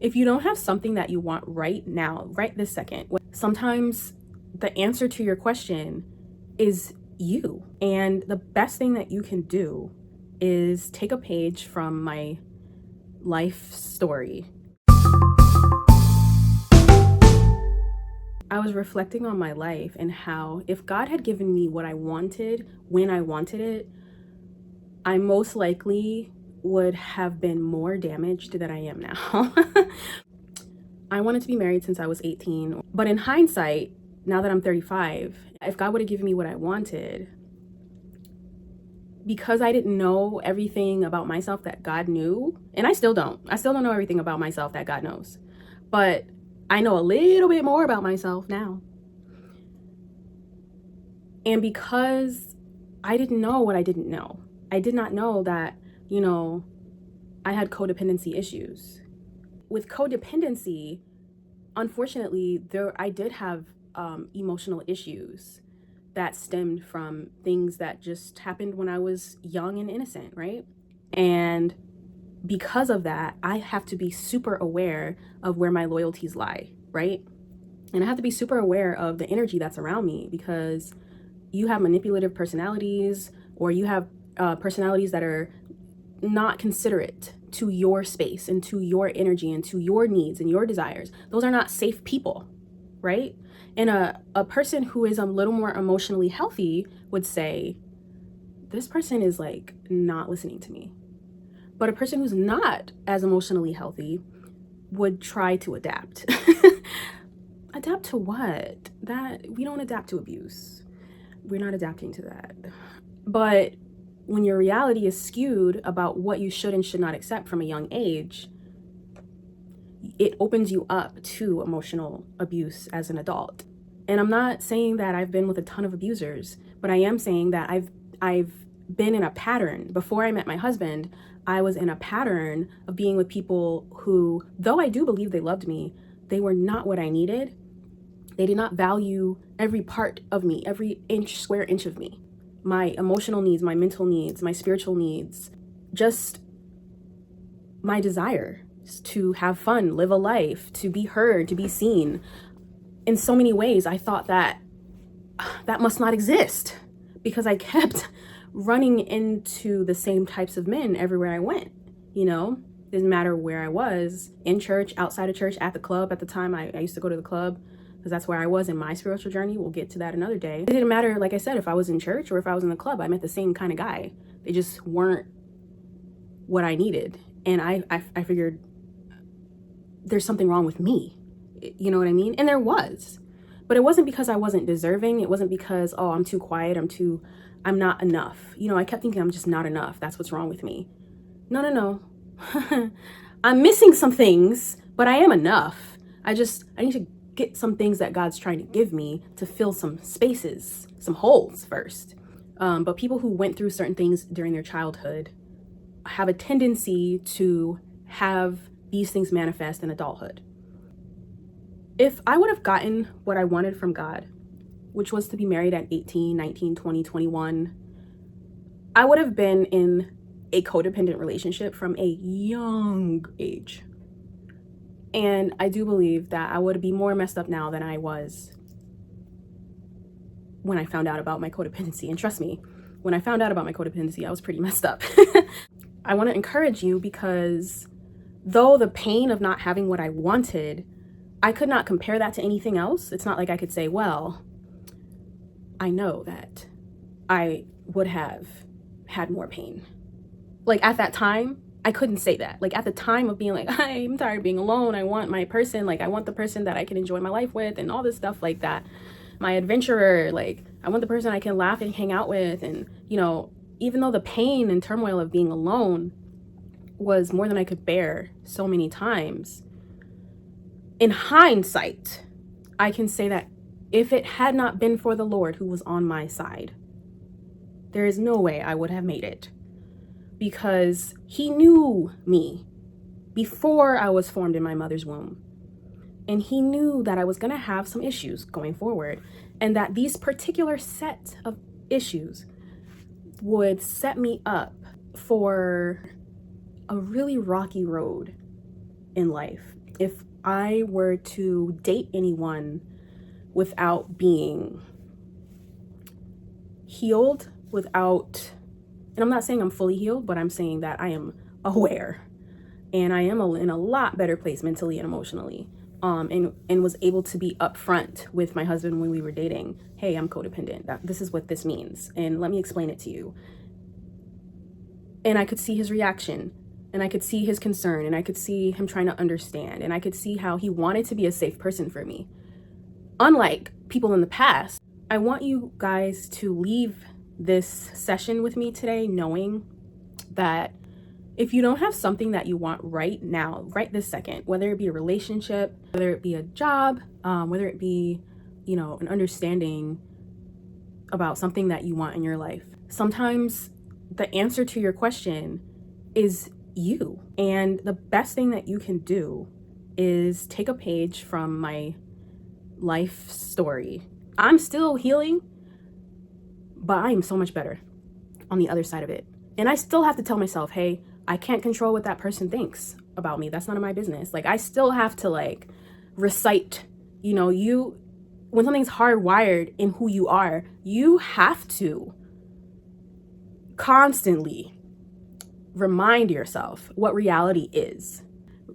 If you don't have something that you want right now, right this second, sometimes the answer to your question is you. And the best thing that you can do is take a page from my life story. I was reflecting on my life and how if God had given me what I wanted when I wanted it, I most likely would have been more damaged than I am now. I wanted to be married since I was 18, but in hindsight, now that I'm 35, if God would have given me what I wanted, because I didn't know everything about myself that God knew, and I still don't know everything about myself that God knows, but I know a little bit more about myself now. And because I didn't know what I didn't know, I did not know that, I had codependency issues. With codependency, unfortunately, I did have emotional issues that stemmed from things that just happened when I was young and innocent, right? And because of that, I have to be super aware of where my loyalties lie, right? And I have to be super aware of the energy that's around me, because you have manipulative personalities, or you have personalities that are not considerate to your space and to your energy and to your needs and your desires. Those are not safe people, right? And a person who is a little more emotionally healthy would say, this person is like not listening to me. But a person who's not as emotionally healthy would try to adapt. Adapt to what? That we don't adapt to abuse. We're not adapting to that. But when your reality is skewed about what you should and should not accept from a young age, it opens you up to emotional abuse as an adult. And I'm not saying that I've been with a ton of abusers, but I am saying that I've been in a pattern. Before I met my husband, I was in a pattern of being with people who, though I do believe they loved me, they were not what I needed. They did not value every part of me, every square inch of me. My emotional needs, my mental needs, my spiritual needs, just my desire to have fun, live a life, to be heard, to be seen. In so many ways, I thought that must not exist, because I kept running into the same types of men everywhere I went. Didn't matter where I was, in church, outside of church, at the club. At the time, I used to go to the club, because that's where I was in my spiritual journey. We'll get to that another day. It didn't matter, like I said, if I was in church or if I was in the club, I met the same kind of guy. They just weren't what I needed. And I figured there's something wrong with me. You know what I mean? And there was. But it wasn't because I wasn't deserving. It wasn't because, oh, I'm too quiet. I'm not enough. I kept thinking I'm just not enough. That's what's wrong with me. No. I'm missing some things, but I am enough. I need to get some things that God's trying to give me to fill some spaces, some holes first. But people who went through certain things during their childhood have a tendency to have these things manifest in adulthood. If I would have gotten what I wanted from God, which was to be married at 18, 19, 20, 21, I would have been in a codependent relationship from a young age. And I do believe that I would be more messed up now than I was when I found out about my codependency. And trust me, when I found out about my codependency, I was pretty messed up. I want to encourage you, because though the pain of not having what I wanted, I could not compare that to anything else. It's not like I could say, well, I know that I would have had more pain. Like at that time, I couldn't say that. Like at the time of being like, I'm tired of being alone. I want my person. Like I want the person that I can enjoy my life with and all this stuff like that. My adventurer, like I want the person I can laugh and hang out with. And, even though the pain and turmoil of being alone was more than I could bear so many times, in hindsight, I can say that if it had not been for the Lord who was on my side, there is no way I would have made it. Because he knew me before I was formed in my mother's womb. And he knew that I was going to have some issues going forward, and that these particular set of issues would set me up for a really rocky road in life. if I were to date anyone without being healed, without, and I'm not saying I'm fully healed, but I'm saying that I am aware and I am in a lot better place mentally and emotionally, and was able to be upfront with my husband when we were dating. Hey, I'm codependent. This is what this means, and let me explain it to you. And I could see his reaction, and I could see his concern, and I could see him trying to understand, and I could see how he wanted to be a safe person for me. Unlike people in the past, I want you guys to leave this session with me today knowing that if you don't have something that you want right now, right this second, whether it be a relationship, whether it be a job, whether it be, an understanding about something that you want in your life, sometimes the answer to your question is you. And the best thing that you can do is take a page from my life story. I'm still healing, but I am so much better on the other side of it. And I still have to tell myself, hey, I can't control what that person thinks about me. That's none of my business. Like, I still have to recite, when something's hardwired in who you are, you have to constantly remind yourself what reality is.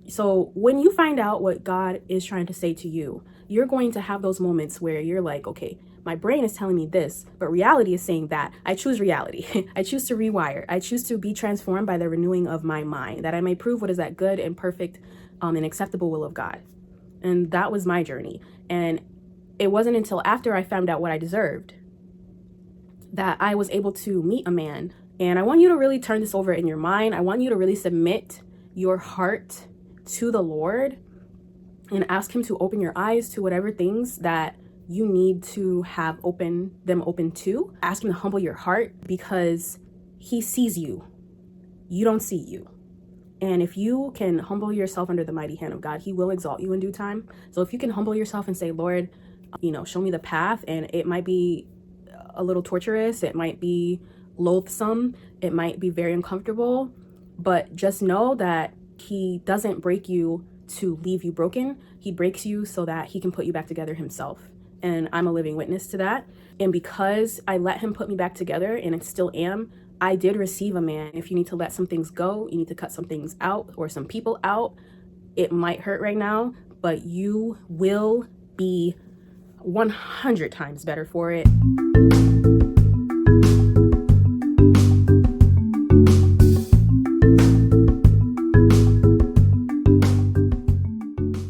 So when you find out what God is trying to say to you, you're going to have those moments where you're like, okay, my brain is telling me this, but reality is saying that. I choose reality. I choose to rewire. I choose to be transformed by the renewing of my mind, that I may prove what is that good and perfect and acceptable will of God. And that was my journey. And it wasn't until after I found out what I deserved that I was able to meet a man. And I want you to really turn this over in your mind. I want you to really submit your heart to the Lord and ask him to open your eyes to whatever things that you need to have them open to. Ask him to humble your heart, because he sees you. You don't see you. And if you can humble yourself under the mighty hand of God, he will exalt you in due time. So if you can humble yourself and say, Lord, show me the path, and it might be a little torturous, it might be loathsome, it might be very uncomfortable, but just know that he doesn't break you to leave you broken. He breaks you so that he can put you back together himself. And I'm a living witness to that. And because I let him put me back together, and I still am, I did receive a man. If you need to let some things go, you need to cut some things out or some people out. It might hurt right now, but you will be 100 times better for it.